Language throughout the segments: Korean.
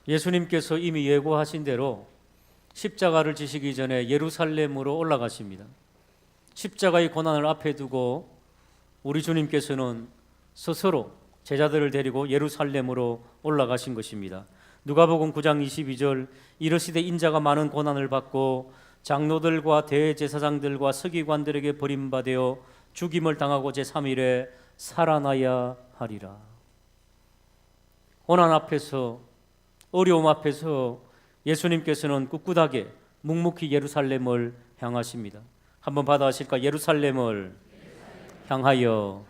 예수님께서 이미 예고하신 대로 십자가를 지시기 전에 예루살렘으로 올라가십니다. 십자가의 고난을 앞에 두고 우리 주님께서는 스스로 제자들을 데리고 예루살렘으로 올라가신 것입니다. 누가복음 9장 22절 이르시되 인자가 많은 고난을 받고 장로들과 대제사장들과 서기관들에게 버림받아 죽임을 당하고 제3일에 살아나야 하리라. 고난 앞에서, 어려움 앞에서 예수님께서는 꿋꿋하게 묵묵히 예루살렘을 향하십니다. 한번 받아하실까? 예루살렘을 향하여.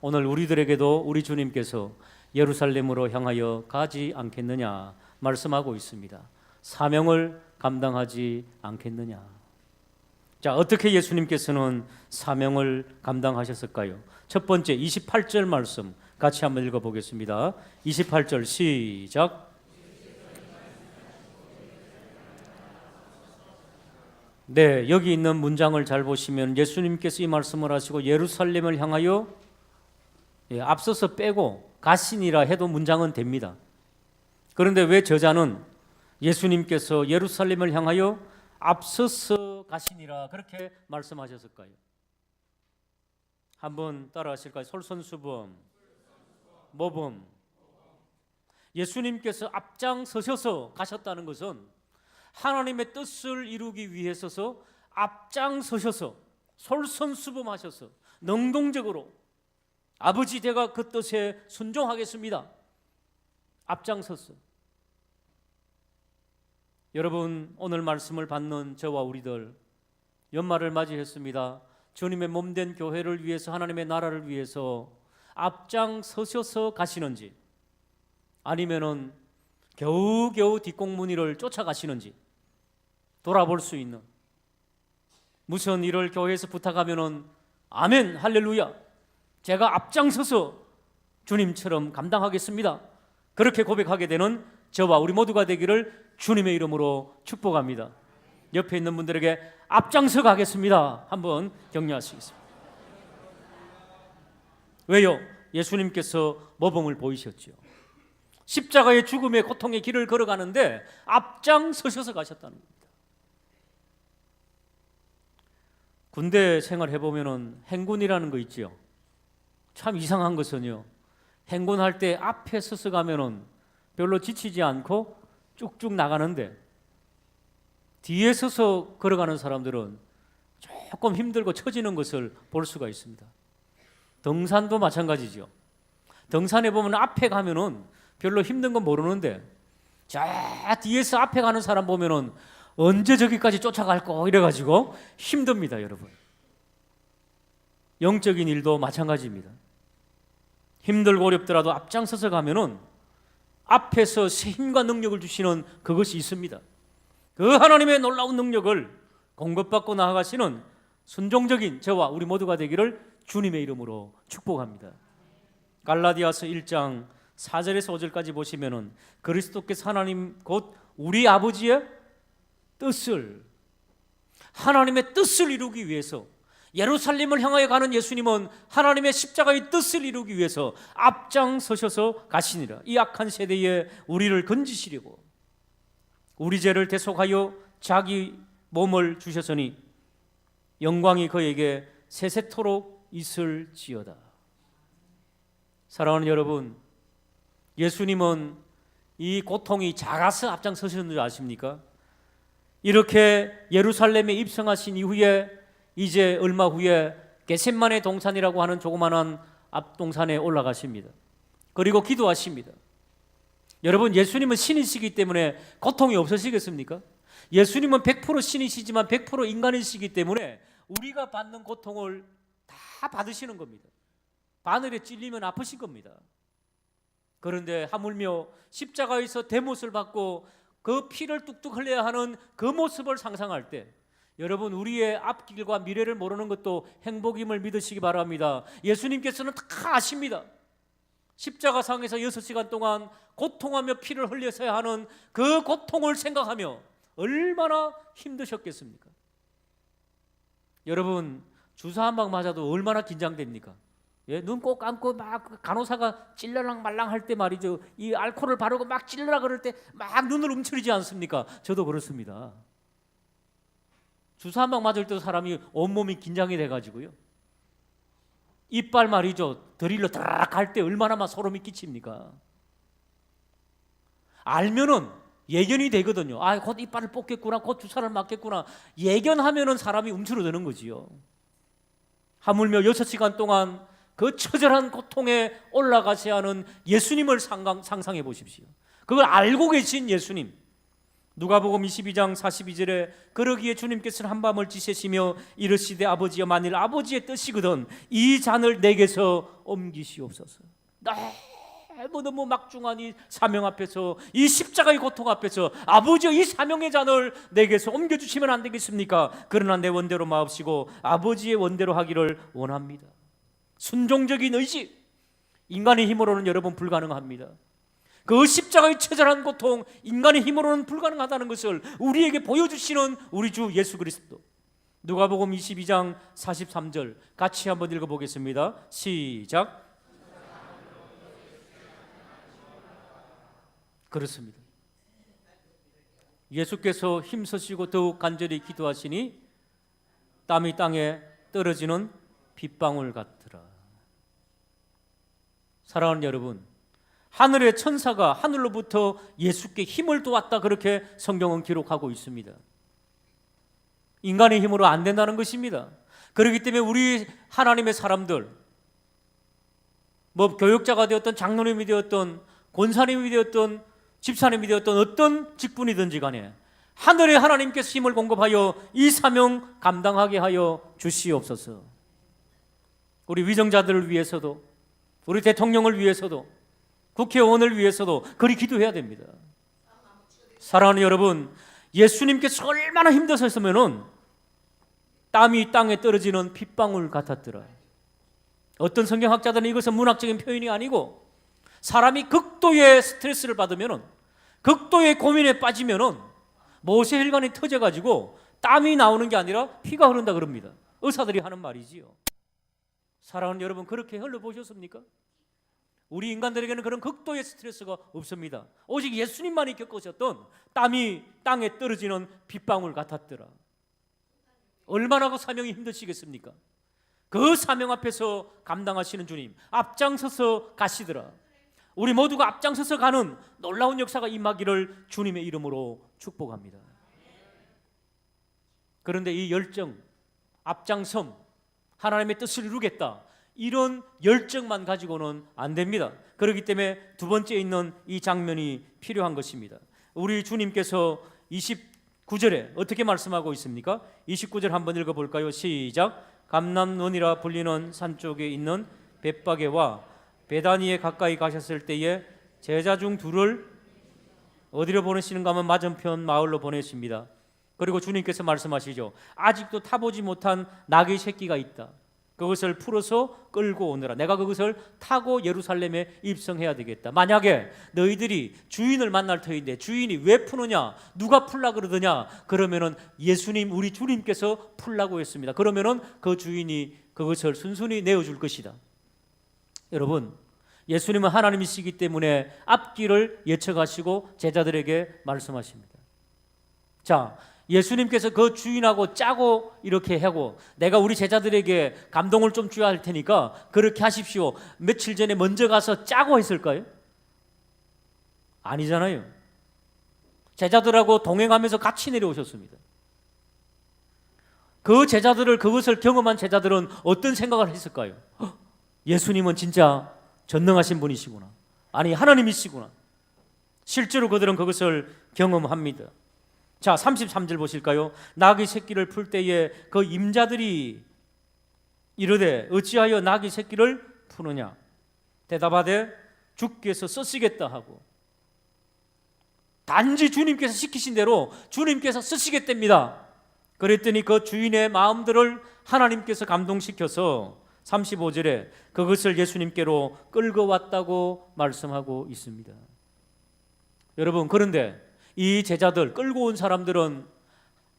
오늘 우리들에게도 우리 주님께서 예루살렘으로 향하여 가지 않겠느냐 말씀하고 있습니다. 사명을 감당하지 않겠느냐. 자, 어떻게 예수님께서는 사명을 감당하셨을까요? 첫 번째 28절 말씀 같이 한번 읽어보겠습니다. 28절 시작. 네, 여기 있는 문장을 잘 보시면 예수님께서 이 말씀을 하시고 예루살렘을 향하여 앞서서 빼고 가시니라 해도 문장은 됩니다. 그런데 왜 저자는 예수님께서 예루살렘을 향하여 앞서서 가시니라 그렇게 말씀하셨을까요? 한번 따라하실까요? 솔선수범, 모범. 예수님께서 앞장서셔서 가셨다는 것은 하나님의 뜻을 이루기 위해서서 앞장서셔서 솔선수범하셔서 능동적으로 아버지 제가 그 뜻에 순종하겠습니다. 앞장섰어. 여러분, 오늘 말씀을 받는 저와 우리들 연말을 맞이했습니다. 주님의 몸된 교회를 위해서, 하나님의 나라를 위해서 앞장서셔서 가시는지 아니면은 겨우겨우 뒷공무니를 쫓아가시는지 돌아볼 수 있는, 무슨 일을 교회에서 부탁하면은 아멘 할렐루야 제가 앞장서서 주님처럼 감당하겠습니다 그렇게 고백하게 되는 저와 우리 모두가 되기를 주님의 이름으로 축복합니다. 옆에 있는 분들에게 앞장서 가겠습니다 한번 격려하시겠습니다. 왜요? 예수님께서 모범을 보이셨죠. 십자가의 죽음의 고통의 길을 걸어가는데 앞장서셔서 가셨다는 겁니다. 군대 생활 해보면 행군이라는 거 있죠. 참 이상한 것은요, 행군할 때 앞에 서서 가면은 별로 지치지 않고 쭉쭉 나가는데 뒤에 서서 걸어가는 사람들은 조금 힘들고 처지는 것을 볼 수가 있습니다. 등산도 마찬가지죠. 등산해 보면 앞에 가면은 별로 힘든 건 모르는데 저 뒤에서 앞에 가는 사람 보면은 언제 저기까지 쫓아갈 거 이래가지고 힘듭니다. 여러분, 영적인 일도 마찬가지입니다. 힘들고 어렵더라도 앞장서서 가면은 앞에서 새 힘과 능력을 주시는 그것이 있습니다. 그 하나님의 놀라운 능력을 공급받고 나아가시는 순종적인 저와 우리 모두가 되기를 주님의 이름으로 축복합니다. 갈라디아서 1장 4절에서 5절까지 보시면은 그리스도께서 하나님 곧 우리 아버지의 뜻을, 하나님의 뜻을 이루기 위해서 예루살렘을 향하여 가는 예수님은 하나님의 십자가의 뜻을 이루기 위해서 앞장서셔서 가시니라. 이 악한 세대에 우리를 건지시려고 우리 죄를 대속하여 자기 몸을 주셨으니 영광이 그에게 세세토록 있을지어다. 사랑하는 여러분, 예수님은 이 고통이 작아서 앞장서셨는 줄 아십니까? 이렇게 예루살렘에 입성하신 이후에 이제 얼마 후에 겟세마네 동산이라고 하는 조그마한 앞동산에 올라가십니다. 그리고 기도하십니다. 여러분, 예수님은 신이시기 때문에 고통이 없으시겠습니까? 예수님은 100% 신이시지만 100% 인간이시기 때문에 우리가 받는 고통을 다 받으시는 겁니다. 바늘에 찔리면 아프신 겁니다. 그런데 하물며 십자가에서 대못을 받고 그 피를 뚝뚝 흘려야 하는 그 모습을 상상할 때 여러분, 우리의 앞길과 미래를 모르는 것도 행복임을 믿으시기 바랍니다. 예수님께서는 다 아십니다. 십자가상에서 6시간 동안 고통하며 피를 흘려서야 하는 그 고통을 생각하며 얼마나 힘드셨겠습니까? 여러분, 주사 한 방 맞아도 얼마나 긴장됩니까? 예, 눈 꼭 감고 막 간호사가 찔러랑 말랑 할 때 말이죠. 이 알코올을 바르고 막 찔러라 그럴 때 막 눈을 움츠리지 않습니까? 저도 그렇습니다. 주사 한 방 맞을 때도 사람이 온몸이 긴장이 돼가지고요. 이빨 말이죠. 드릴로 드락 할 때 얼마나 막 소름이 끼칩니까? 알면은 예견이 되거든요. 아, 곧 이빨을 뽑겠구나, 곧 주사를 맞겠구나. 예견하면은 사람이 움츠러드는 거지요. 하물며 6시간 동안 그 처절한 고통에 올라가셔야 하는 예수님을 상상해 보십시오. 그걸 알고 계신 예수님. 누가복음 22장 42절에 그러기에 주님께서는 한밤을 지새시며 이르시되 아버지여 만일 아버지의 뜻이거든 이 잔을 내게서 옮기시옵소서. 너무 막중한 이 사명 앞에서, 이 십자가의 고통 앞에서 아버지여 이 사명의 잔을 내게서 옮겨주시면 안 되겠습니까? 그러나 내 원대로 마옵시고 아버지의 원대로 하기를 원합니다. 순종적인 의지, 인간의 힘으로는 여러분 불가능합니다. 그 십자가의 처절한 고통, 인간의 힘으로는 불가능하다는 것을 우리에게 보여주시는 우리 주 예수 그리스도. 누가복음 22장 43절 같이 한번 읽어보겠습니다. 시작. 그렇습니다. 예수께서 힘쓰시고 더욱 간절히 기도하시니 땀이 땅에 떨어지는 빗방울 같더라. 사랑하는 여러분, 하늘의 천사가 하늘로부터 예수께 힘을 도왔다, 그렇게 성경은 기록하고 있습니다. 인간의 힘으로 안 된다는 것입니다. 그렇기 때문에 우리 하나님의 사람들, 교육자가 되었던, 장로님이 되었던, 권사님이 되었던, 집사님이 되었던 어떤 직분이든지 간에 하늘의 하나님께서 힘을 공급하여 이 사명 감당하게 하여 주시옵소서. 우리 위정자들을 위해서도, 우리 대통령을 위해서도, 국회의원을 위해서도 그리 기도해야 됩니다. 사랑하는 여러분, 예수님께서 얼마나 힘드셨으면은 땀이 땅에 떨어지는 핏방울 같았더라. 어떤 성경학자들은 이것은 문학적인 표현이 아니고 사람이 극도의 스트레스를 받으면은, 극도의 고민에 빠지면은 모세혈관이 터져가지고 땀이 나오는 게 아니라 피가 흐른다 그럽니다. 의사들이 하는 말이지요. 사랑하는 여러분, 그렇게 흘러보셨습니까? 우리 인간들에게는 그런 극도의 스트레스가 없습니다. 오직 예수님만이 겪으셨던 땀이 땅에 떨어지는 빗방울 같았더라. 얼마나 그 사명이 힘드시겠습니까? 그 사명 앞에서 감당하시는 주님, 앞장서서 가시더라. 우리 모두가 앞장서서 가는 놀라운 역사가 임하기를 주님의 이름으로 축복합니다. 그런데 이 열정, 앞장섬, 하나님의 뜻을 이루겠다, 이런 열정만 가지고는 안 됩니다. 그렇기 때문에 두 번째 있는 이 장면이 필요한 것입니다. 우리 주님께서 29절에 어떻게 말씀하고 있습니까? 29절 한번 읽어볼까요? 시작. 감람논이라 불리는 산 쪽에 있는 벳바게와 베다니에 가까이 가셨을 때에 제자 중 둘을 어디로 보내시는가 하면 맞은편 마을로 보내십니다. 그리고 주님께서 말씀하시죠. 아직도 타보지 못한 나귀 새끼가 있다. 그것을 풀어서 끌고 오느라. 내가 그것을 타고 예루살렘에 입성해야 되겠다. 만약에 너희들이 주인을 만날 터인데 주인이 왜 푸느냐, 누가 풀라 그러더냐, 그러면은 예수님, 우리 주님께서 풀라고 했습니다. 그러면은 그 주인이 그것을 순순히 내어줄 것이다. 여러분, 예수님은 하나님이시기 때문에 앞길을 예측하시고 제자들에게 말씀하십니다. 자, 예수님께서 그 주인하고 짜고 이렇게 하고, 내가 우리 제자들에게 감동을 좀 줘야 할 테니까 그렇게 하십시오, 며칠 전에 먼저 가서 짜고 했을까요? 아니잖아요. 제자들하고 동행하면서 같이 내려오셨습니다. 그 제자들을, 그것을 경험한 제자들은 어떤 생각을 했을까요? 예수님은 진짜 전능하신 분이시구나, 아니 하나님이시구나. 실제로 그들은 그것을 경험합니다. 자, 33절 보실까요? 나귀 새끼를 풀 때에 그 임자들이 이르되 어찌하여 나귀 새끼를 푸느냐? 대답하되 주께서 쓰시겠다 하고, 단지 주님께서 시키신 대로 주님께서 쓰시겠답니다. 그랬더니 그 주인의 마음들을 하나님께서 감동시켜서 35절에 그것을 예수님께로 끌고 왔다고 말씀하고 있습니다. 여러분, 그런데 이 제자들, 끌고 온 사람들은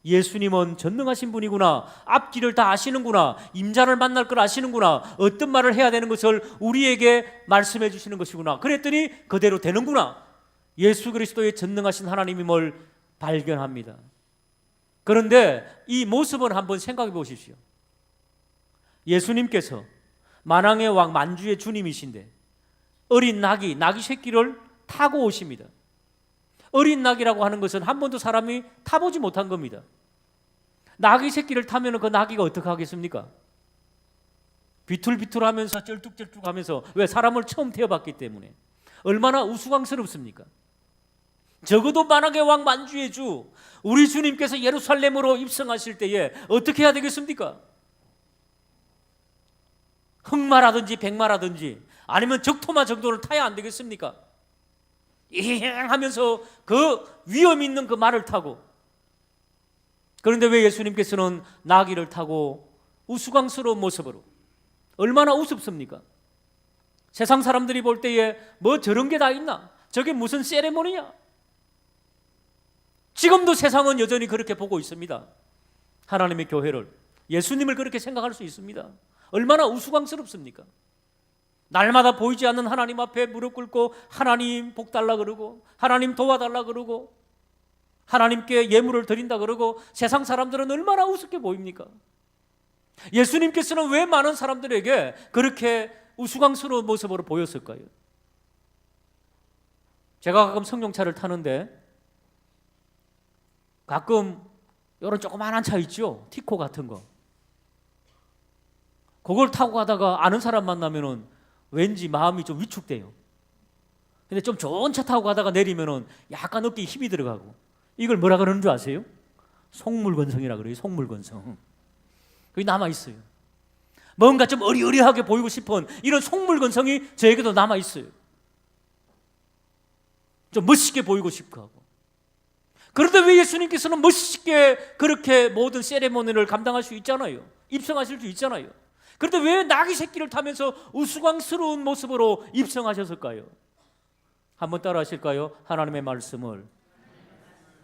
예수님은 전능하신 분이구나, 앞길을 다 아시는구나, 임자를 만날 걸 아시는구나, 어떤 말을 해야 되는 것을 우리에게 말씀해 주시는 것이구나, 그랬더니 그대로 되는구나, 예수 그리스도의 전능하신 하나님임을 발견합니다. 그런데 이 모습을 한번 생각해 보십시오. 예수님께서 만왕의 왕 만주의 주님이신데 어린 나귀 새끼를 타고 오십니다. 어린 나귀라고 하는 것은 한 번도 사람이 타보지 못한 겁니다. 나귀 새끼를 타면 그 나귀가 어떻게 하겠습니까? 비틀비틀하면서 쩔뚝쩔뚝하면서, 왜? 사람을 처음 태워봤기 때문에. 얼마나 우스꽝스럽습니까? 적어도 만왕의 왕 만주의 주 우리 주님께서 예루살렘으로 입성하실 때에 어떻게 해야 되겠습니까? 흑마라든지 백마라든지 아니면 적토마 정도를 타야 안 되겠습니까? 이행하면서 그 위험 있는 그 말을 타고. 그런데 왜 예수님께서는 나귀를 타고 우스꽝스러운 모습으로, 얼마나 우습습니까? 세상 사람들이 볼 때에 뭐 저런 게 다 있나? 저게 무슨 세레모니냐? 지금도 세상은 여전히 그렇게 보고 있습니다. 하나님의 교회를, 예수님을 그렇게 생각할 수 있습니다. 얼마나 우스꽝스럽습니까? 날마다 보이지 않는 하나님 앞에 무릎 꿇고 하나님 복 달라 그러고, 하나님 도와달라 그러고, 하나님께 예물을 드린다 그러고, 세상 사람들은 얼마나 우습게 보입니까? 예수님께서는 왜 많은 사람들에게 그렇게 우스꽝스러운 모습으로 보였을까요? 제가 가끔 승용차를 타는데 가끔 이런 조그만한 차 있죠? 티코 같은 거. 그걸 타고 가다가 아는 사람 만나면은 왠지 마음이 좀 위축돼요. 근데 좀 좋은 차 타고 가다가 내리면은 약간 어깨에 힘이 들어가고. 이걸 뭐라 그러는 줄 아세요? 속물건성이라 그래요. 속물건성. 그게 남아있어요. 뭔가 좀 어리어리하게 보이고 싶은 이런 속물건성이 저에게도 남아있어요. 좀 멋있게 보이고 싶고 하고. 그런데 왜 예수님께서는 멋있게 그렇게 모든 세레모니를 감당할 수 있잖아요. 입성하실 수 있잖아요. 그런데 왜 나귀 새끼를 타면서 우스꽝스러운 모습으로 입성하셨을까요? 한번 따라 하실까요? 하나님의 말씀을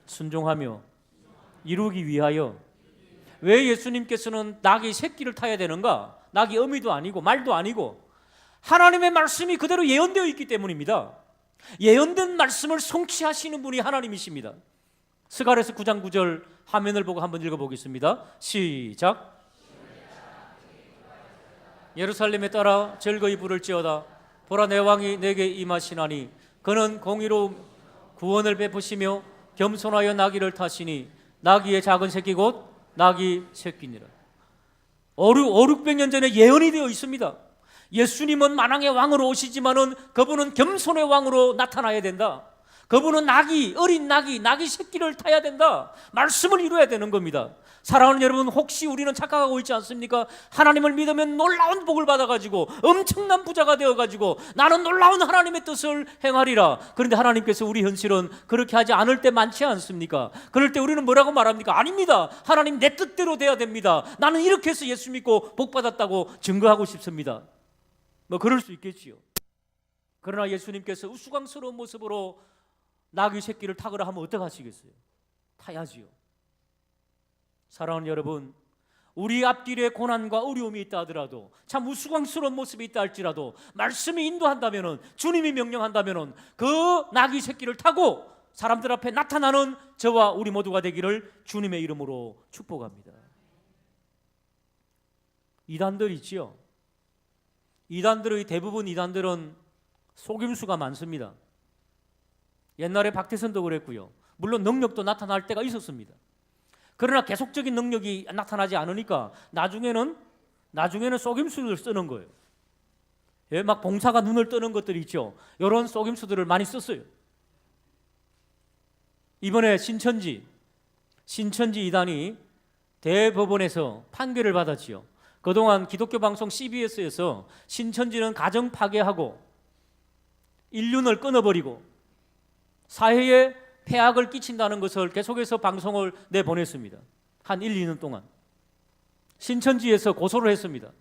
순종하며 이루기 위하여. 왜 예수님께서는 나귀 새끼를 타야 되는가? 나귀 어미도 아니고 말도 아니고 하나님의 말씀이 그대로 예언되어 있기 때문입니다. 예언된 말씀을 성취하시는 분이 하나님이십니다. 스가랴서 9장 9절 화면을 보고 한번 읽어보겠습니다. 시작. 예루살렘에 따라 즐거이 부를지어다. 보라, 내 왕이 내게 임하시나니 그는 공의로 구원을 베푸시며 겸손하여 나귀를 타시니 나귀의 작은 새끼 곧 나귀 새끼니라. 500년 전에 예언이 되어 있습니다. 예수님은 만왕의 왕으로 오시지만은 그분은 겸손의 왕으로 나타나야 된다. 그분은 어린 나귀 새끼를 타야 된다. 말씀을 이루어야 되는 겁니다. 사랑하는 여러분, 혹시 우리는 착각하고 있지 않습니까? 하나님을 믿으면 놀라운 복을 받아가지고 엄청난 부자가 되어가지고 나는 놀라운 하나님의 뜻을 행하리라. 그런데 하나님께서 우리 현실은 그렇게 하지 않을 때 많지 않습니까? 그럴 때 우리는 뭐라고 말합니까? 아닙니다. 하나님 내 뜻대로 돼야 됩니다. 나는 이렇게 해서 예수 믿고 복 받았다고 증거하고 싶습니다. 뭐 그럴 수 있겠지요. 그러나 예수님께서 우스꽝스러운 모습으로 나귀 새끼를 타거라 하면 어떡하시겠어요? 타야지요. 사랑하는 여러분, 우리 앞길에 고난과 어려움이 있다 하더라도, 참 우스꽝스러운 모습이 있다 할지라도 말씀이 인도한다면은, 주님이 명령한다면은 그 나귀 새끼를 타고 사람들 앞에 나타나는 저와 우리 모두가 되기를 주님의 이름으로 축복합니다. 이단들 있지요. 대부분 이단들은 속임수가 많습니다. 옛날에 박태선도 그랬고요. 물론 능력도 나타날 때가 있었습니다. 그러나 계속적인 능력이 나타나지 않으니까 나중에는 속임수를 쓰는 거예요. 예, 막 봉사가 눈을 뜨는 것들이 있죠. 이런 속임수들을 많이 썼어요. 이번에 신천지 이단이 대법원에서 판결을 받았지요. 그동안 기독교 방송 CBS에서 신천지는 가정 파괴하고 인륜을 끊어버리고 사회에 폐악을 끼친다는 것을 계속해서 방송을 내보냈습니다. 한 1, 2년 동안. 신천지에서 고소를 했습니다.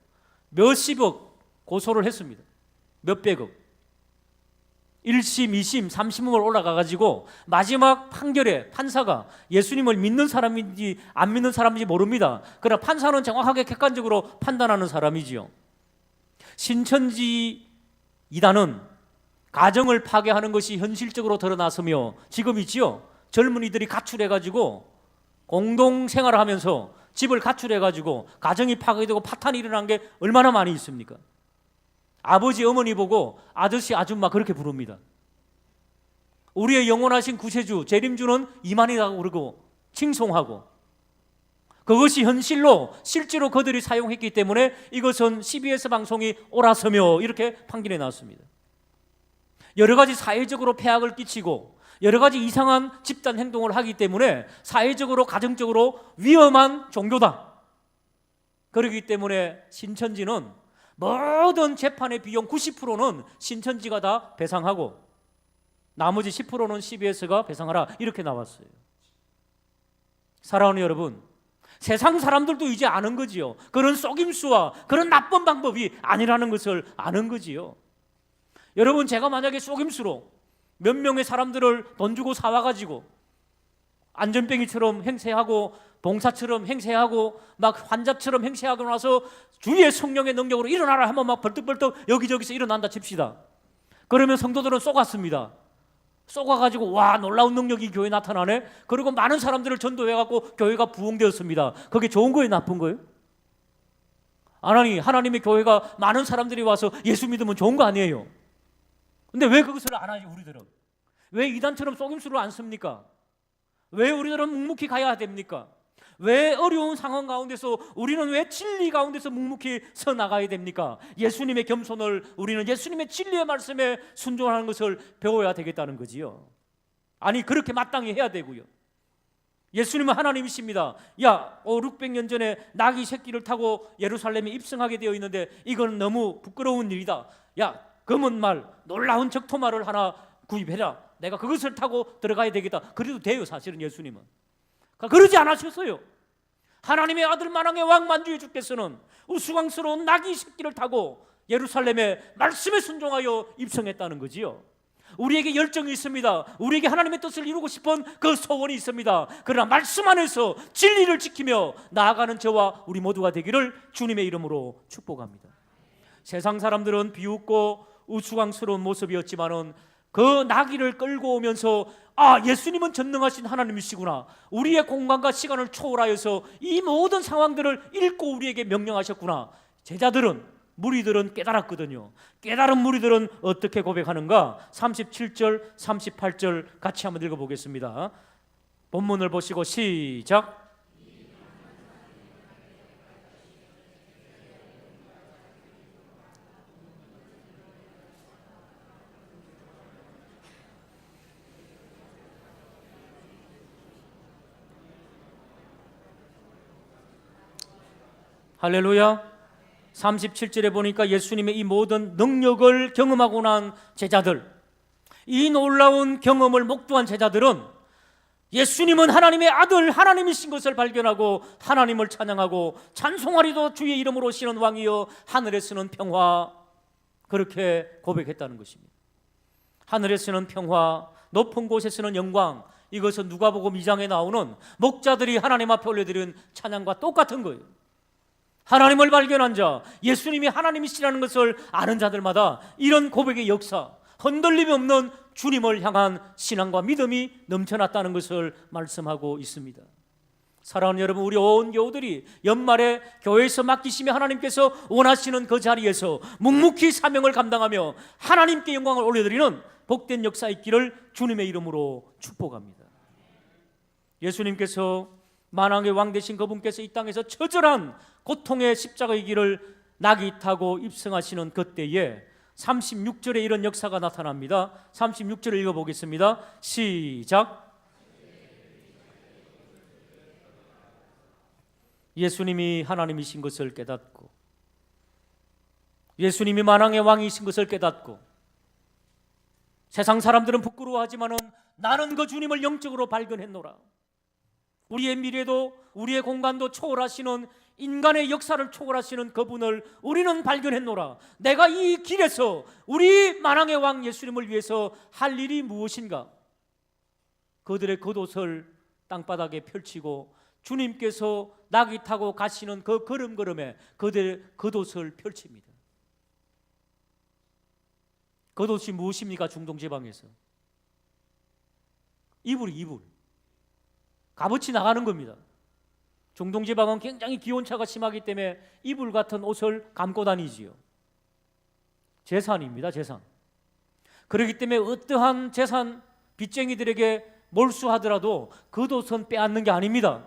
몇십억 고소를 했습니다. 몇백억. 1심, 2심, 3심을 올라가가지고 마지막 판결에 판사가 예수님을 믿는 사람인지 안 믿는 사람인지 모릅니다. 그러나 판사는 정확하게 객관적으로 판단하는 사람이지요. 신천지 이단은 가정을 파괴하는 것이 현실적으로 드러났으며 지금이지요. 젊은이들이 가출해가지고 공동생활을 하면서 집을 가출해가지고 가정이 파괴되고 파탄이 일어난 게 얼마나 많이 있습니까? 아버지, 어머니 보고 아저씨, 아줌마 그렇게 부릅니다. 우리의 영원하신 구세주, 재림주는 이만이라고 그러고 칭송하고, 그것이 현실로 실제로 그들이 사용했기 때문에 이것은 CBS 방송이 옳아서며 이렇게 판결해 놨습니다. 여러 가지 사회적으로 폐악을 끼치고 여러 가지 이상한 집단 행동을 하기 때문에 사회적으로 가정적으로 위험한 종교다. 그렇기 때문에 신천지는 모든 재판의 비용 90%는 신천지가 다 배상하고 나머지 10%는 CBS가 배상하라 이렇게 나왔어요. 사랑하는 여러분, 세상 사람들도 이제 아는 거지요. 그런 속임수와 그런 나쁜 방법이 아니라는 것을 아는 거지요. 여러분, 제가 만약에 속임수로 몇 명의 사람들을 돈 주고 사와가지고 안전뱅이처럼 행세하고 봉사처럼 행세하고 막 환자처럼 행세하고 나서 주의 성령의 능력으로 일어나라 하면 막 벌떡벌떡 여기저기서 일어난다 칩시다. 그러면 성도들은 쏘갔습니다. 쏘가가지고 와, 놀라운 능력이 교회에 나타나네. 그리고 많은 사람들을 전도해갖고 교회가 부흥되었습니다. 그게 좋은 거예요, 나쁜 거예요? 하나님의 교회가 많은 사람들이 와서 예수 믿으면 좋은 거 아니에요? 근데 왜 그것을 안 하죠, 우리들은? 왜 이단처럼 속임수를 안 씁니까? 왜 우리들은 묵묵히 가야 됩니까? 왜 어려운 상황 가운데서 우리는 왜 진리 가운데서 묵묵히 서 나가야 됩니까? 예수님의 겸손을, 우리는 예수님의 진리의 말씀에 순종하는 것을 배워야 되겠다는 거지요. 아니, 그렇게 마땅히 해야 되고요. 예수님은 하나님이십니다. 600년 전에 나귀 새끼를 타고 예루살렘에 입성하게 되어 있는데 이건 너무 부끄러운 일이다. 검은 말, 놀라운 적토마를 하나 구입해라. 내가 그것을 타고 들어가야 되겠다. 그래도 돼요, 사실은 예수님은. 그러지 않으셨어요. 하나님의 아들 만왕의 왕 만주의 주께서는 우스꽝스러운 나귀 새끼를 타고 예루살렘에 말씀에 순종하여 입성했다는 거지요. 우리에게 열정이 있습니다. 우리에게 하나님의 뜻을 이루고 싶은 그 소원이 있습니다. 그러나 말씀 안에서 진리를 지키며 나아가는 저와 우리 모두가 되기를 주님의 이름으로 축복합니다. 세상 사람들은 비웃고 우스꽝스러운 모습이었지만은 그 나귀를 끌고 오면서 예수님은 전능하신 하나님이시구나, 우리의 공간과 시간을 초월하여서 이 모든 상황들을 읽고 우리에게 명령하셨구나. 제자들은, 무리들은 깨달았거든요. 깨달은 무리들은 어떻게 고백하는가? 37절 38절 같이 한번 읽어보겠습니다. 본문을 보시고 시작. 할렐루야. 37절에 보니까 예수님의 이 모든 능력을 경험하고 난 제자들, 이 놀라운 경험을 목도한 제자들은 예수님은 하나님의 아들, 하나님이신 것을 발견하고 하나님을 찬양하고 찬송하리도 주의 이름으로 오시는 왕이여 하늘에서는 평화, 그렇게 고백했다는 것입니다. 하늘에서는 평화, 높은 곳에서는 영광, 이것은 누가복음 2장에 나오는 목자들이 하나님 앞에 올려드린 찬양과 똑같은 거예요. 하나님을 발견한 자, 예수님이 하나님이시라는 것을 아는 자들마다 이런 고백의 역사, 흔들림이 없는 주님을 향한 신앙과 믿음이 넘쳐났다는 것을 말씀하고 있습니다. 사랑하는 여러분, 우리 온 교우들이 연말에 교회에서 맡기시며 하나님께서 원하시는 그 자리에서 묵묵히 사명을 감당하며 하나님께 영광을 올려드리는 복된 역사 있기를 주님의 이름으로 축복합니다. 예수님께서 만왕의 왕 되신 그분께서 이 땅에서 처절한 고통의 십자가의 길을 나귀 타고 입성하시는 그때에 36절에 이런 역사가 나타납니다. 36절을 읽어보겠습니다. 시작. 예수님이 하나님이신 것을 깨닫고, 예수님이 만왕의 왕이신 것을 깨닫고, 세상 사람들은 부끄러워하지만은 나는 그 주님을 영적으로 발견했노라. 우리의 미래도 우리의 공간도 초월하시는 인간의 역사를 초월하시는 그분을 우리는 발견했노라. 내가 이 길에서 우리 만왕의 왕 예수님을 위해서 할 일이 무엇인가? 그들의 겉옷을 땅바닥에 펼치고 주님께서 낙이 타고 가시는 그 걸음걸음에 그들의 겉옷을 펼칩니다. 겉옷이 무엇입니까? 중동지방에서 이불 값어치 나가는 겁니다. 중동지방은 굉장히 기온차가 심하기 때문에 이불 같은 옷을 감고 다니지요. 재산입니다. 재산. 그렇기 때문에 어떠한 재산 빚쟁이들에게 몰수하더라도 겉옷은 빼앗는 게 아닙니다.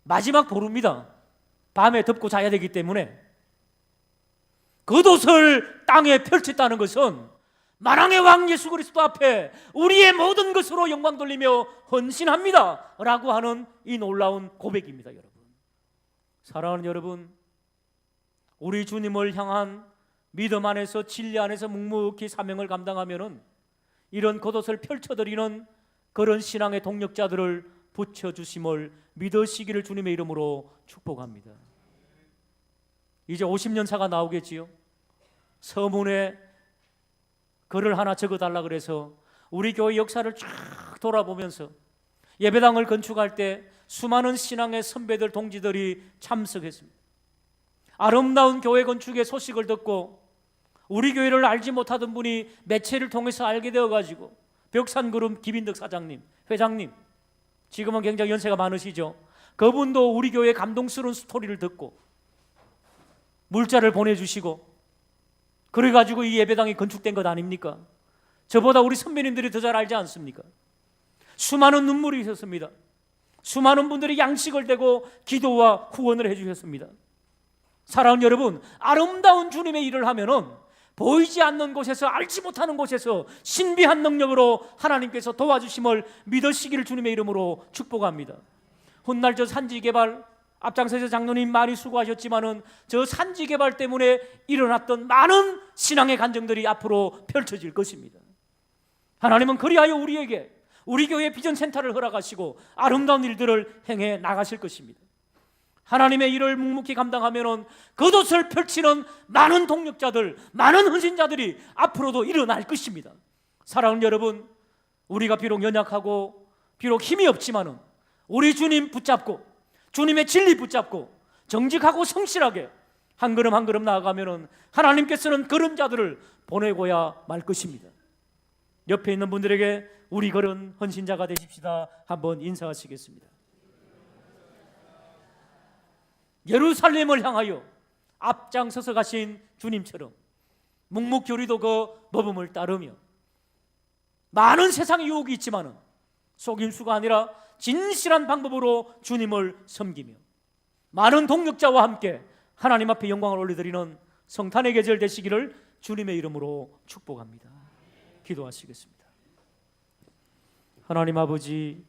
마지막 보루입니다. 밤에 덮고 자야 되기 때문에 겉옷을 땅에 펼쳤다는 것은 만왕의 왕 예수 그리스도 앞에 우리의 모든 것으로 영광 돌리며 헌신합니다 라고 하는 이 놀라운 고백입니다. 여러분, 사랑하는 여러분, 우리 주님을 향한 믿음 안에서 진리 안에서 묵묵히 사명을 감당하면은 이런 겉옷을 펼쳐드리는 그런 신앙의 동력자들을 붙여주심을 믿으시기를 주님의 이름으로 축복합니다. 이제 50년차가 나오겠지요. 서문에 글을 하나 적어달라 그래서 우리 교회 역사를 쫙 돌아보면서 예배당을 건축할 때 수많은 신앙의 선배들 동지들이 참석했습니다. 아름다운 교회 건축의 소식을 듣고 우리 교회를 알지 못하던 분이 매체를 통해서 알게 되어가지고 벽산그룹 김인덕 사장님, 회장님, 지금은 굉장히 연세가 많으시죠. 그분도 우리 교회의 감동스러운 스토리를 듣고 물자를 보내주시고 그래가지고 이 예배당이 건축된 것 아닙니까? 저보다 우리 선배님들이 더 잘 알지 않습니까? 수많은 눈물이 있었습니다. 수많은 분들이 양식을 대고 기도와 후원을 해주셨습니다. 사랑하는 여러분, 아름다운 주님의 일을 하면은 보이지 않는 곳에서, 알지 못하는 곳에서 신비한 능력으로 하나님께서 도와주심을 믿으시기를 주님의 이름으로 축복합니다. 훗날 저 산지개발 앞장서서 장로님 많이 수고하셨지만은 저 산지개발 때문에 일어났던 많은 신앙의 간증들이 앞으로 펼쳐질 것입니다. 하나님은 그리하여 우리에게 우리 교회 비전센터를 허락하시고 아름다운 일들을 행해 나가실 것입니다. 하나님의 일을 묵묵히 감당하면은 겉옷을 펼치는 많은 동력자들, 많은 헌신자들이 앞으로도 일어날 것입니다. 사랑하는 여러분, 우리가 비록 연약하고 비록 힘이 없지만은 우리 주님 붙잡고 주님의 진리 붙잡고 정직하고 성실하게 한 걸음 한 걸음 나아가면은 하나님께서는 그런 자들을 보내고야 말 것입니다. 옆에 있는 분들에게 우리 그런 헌신자가 되십시다. 한번 인사하시겠습니다. 예루살렘을 향하여 앞장서서 가신 주님처럼 묵묵히 우리도 그 모범을 따르며 많은 세상의 유혹이 있지만은 속임수가 아니라 진실한 방법으로 주님을 섬기며 많은 동력자와 함께 하나님 앞에 영광을 올려드리는 성탄의 계절 되시기를 주님의 이름으로 축복합니다. 기도하시겠습니다. 하나님 아버지,